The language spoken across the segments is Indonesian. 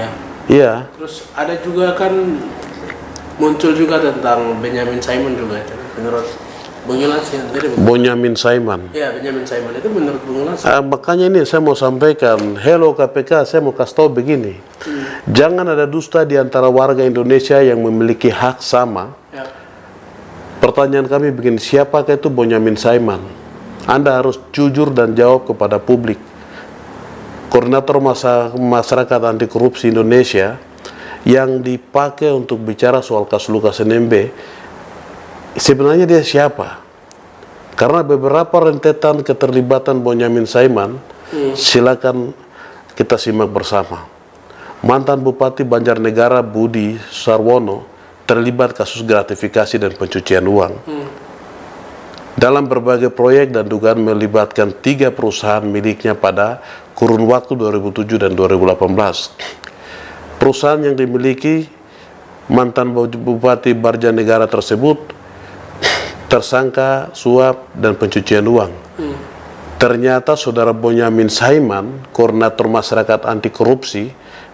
ya. Iya. Terus ada juga kan muncul juga tentang Benyamin Simon juga itu. Menurut Bung Yulas ya, Bonyamin Saiman. Iya, Benyamin Simon itu menurut Bung Yulas. Makanya ini saya mau sampaikan, hello KPK, saya mau kasih tahu begini. Jangan ada dusta di antara warga Indonesia yang memiliki hak sama. Ya. Pertanyaan kami begini, siapakah itu Bonyamin Saiman? Anda harus jujur dan jawab kepada publik. Koordinator Masyarakat Anti Korupsi Indonesia yang dipakai untuk bicara soal kasus Lukas NMB, sebenarnya dia siapa? Karena beberapa rentetan keterlibatan Bonyamin Saiman, silakan kita simak bersama. Mantan Bupati Banjarnegara Budi Sarwono terlibat kasus gratifikasi dan pencucian uang. Dalam berbagai proyek dan dugaan melibatkan 3 perusahaan miliknya pada kurun waktu 2007 dan 2018. Perusahaan yang dimiliki mantan Bupati Banjarnegara tersebut tersangka suap dan pencucian uang. Ternyata saudara Bonyamin Saiman, koordinator masyarakat anti korupsi,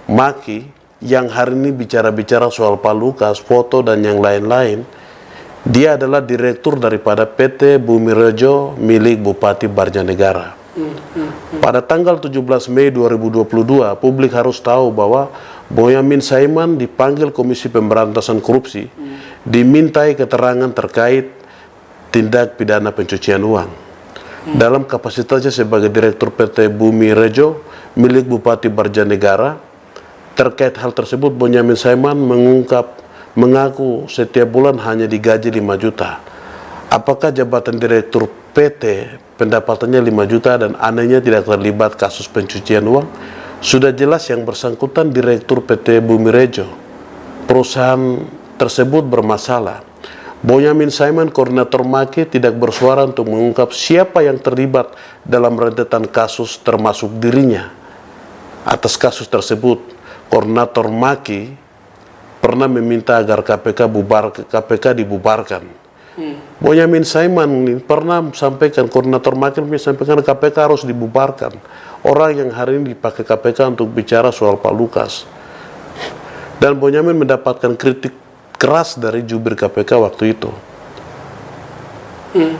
Maki, yang hari ini bicara-bicara soal Pak Lukas, foto dan yang lain-lain, dia adalah direktur daripada PT Bumi Rejo milik Bupati Banjarnegara. Pada tanggal 17 Mei 2022, publik harus tahu bahwa Bonyamin Saiman dipanggil Komisi Pemberantasan Korupsi, dimintai keterangan terkait tindak pidana pencucian uang. Dalam kapasitasnya sebagai Direktur PT Bumi Rejo milik Bupati Banjarnegara, terkait hal tersebut Bonyamin Saiman mengaku setiap bulan hanya digaji 5 juta. Apakah jabatan Direktur PT pendapatannya 5 juta dan anehnya tidak terlibat kasus pencucian uang? Sudah jelas yang bersangkutan Direktur PT Bumi Rejo. Perusahaan tersebut bermasalah. Bonyamin Saiman, koordinator Maki, tidak bersuara untuk mengungkap siapa yang terlibat dalam rentetan kasus termasuk dirinya. Atas kasus tersebut, koordinator Maki pernah meminta agar KPK dibubarkan. Bonyamin Saiman pernah sampaikan, koordinator Maki sampaikan KPK harus dibubarkan. Orang yang hari ini dipakai KPK untuk bicara soal Pak Lukas. Dan Bonyamin mendapatkan kritik keras dari jubir KPK waktu itu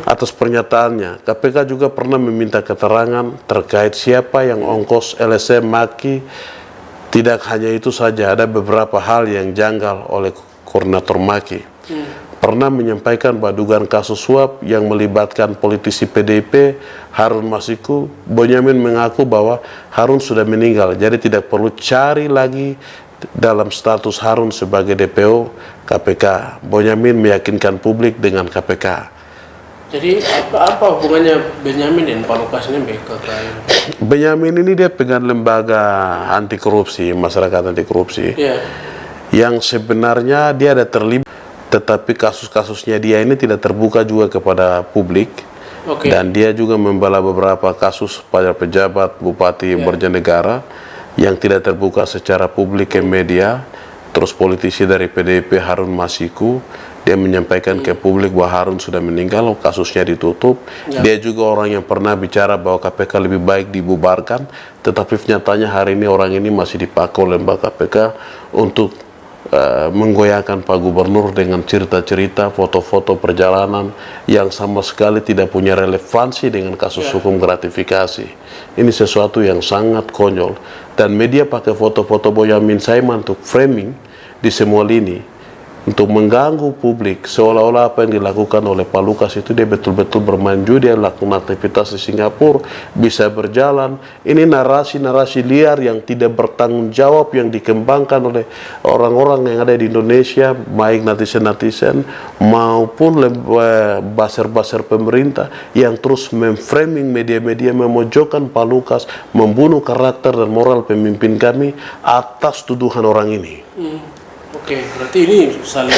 atas pernyataannya. KPK juga pernah meminta keterangan terkait siapa yang ongkos LSM Maki. Tidak hanya itu saja, ada beberapa hal yang janggal oleh koordinator Maki. Pernah menyampaikan bahwa dugaan kasus suap yang melibatkan politisi PDIP Harun Masiku. Bonyamin mengaku bahwa Harun sudah meninggal, jadi tidak perlu cari lagi dalam status Harun sebagai DPO KPK. Bonyamin meyakinkan publik dengan KPK. Jadi apa hubungannya Benyamin dan Pak Lukas ini ke klien? Benyamin ini dia pegang lembaga anti korupsi, masyarakat anti korupsi, yang sebenarnya dia ada terlibat, tetapi kasus-kasusnya dia ini tidak terbuka juga kepada publik. Dan dia juga membela beberapa kasus pada pejabat Bupati Banjarnegara yang tidak terbuka secara publik ke media. Terus politisi dari PDIP Harun Masiku, dia menyampaikan ke publik bahwa Harun sudah meninggal, kasusnya ditutup. Dia juga orang yang pernah bicara bahwa KPK lebih baik dibubarkan, tetapi nyatanya hari ini orang ini masih dipakai oleh lembaga KPK untuk menggoyahkan Pak Gubernur dengan cerita-cerita, foto-foto perjalanan yang sama sekali tidak punya relevansi dengan kasus hukum gratifikasi. Ini sesuatu yang sangat konyol, dan media pakai foto-foto Bonyamin Saiman untuk framing di semua lini untuk mengganggu publik, seolah-olah apa yang dilakukan oleh Pak Lukas itu dia betul-betul bermain judi, dia lakukan aktivitas di Singapura, bisa berjalan. Ini narasi-narasi liar yang tidak bertanggung jawab yang dikembangkan oleh orang-orang yang ada di Indonesia, baik netizen-netizen maupun buzzer-buzzer pemerintah yang terus memframing media-media, memojokkan Pak Lukas, membunuh karakter dan moral pemimpin kami atas tuduhan orang ini. Oke, berarti ini saling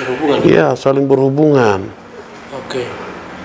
berhubungan. Iya, saling berhubungan. Oke.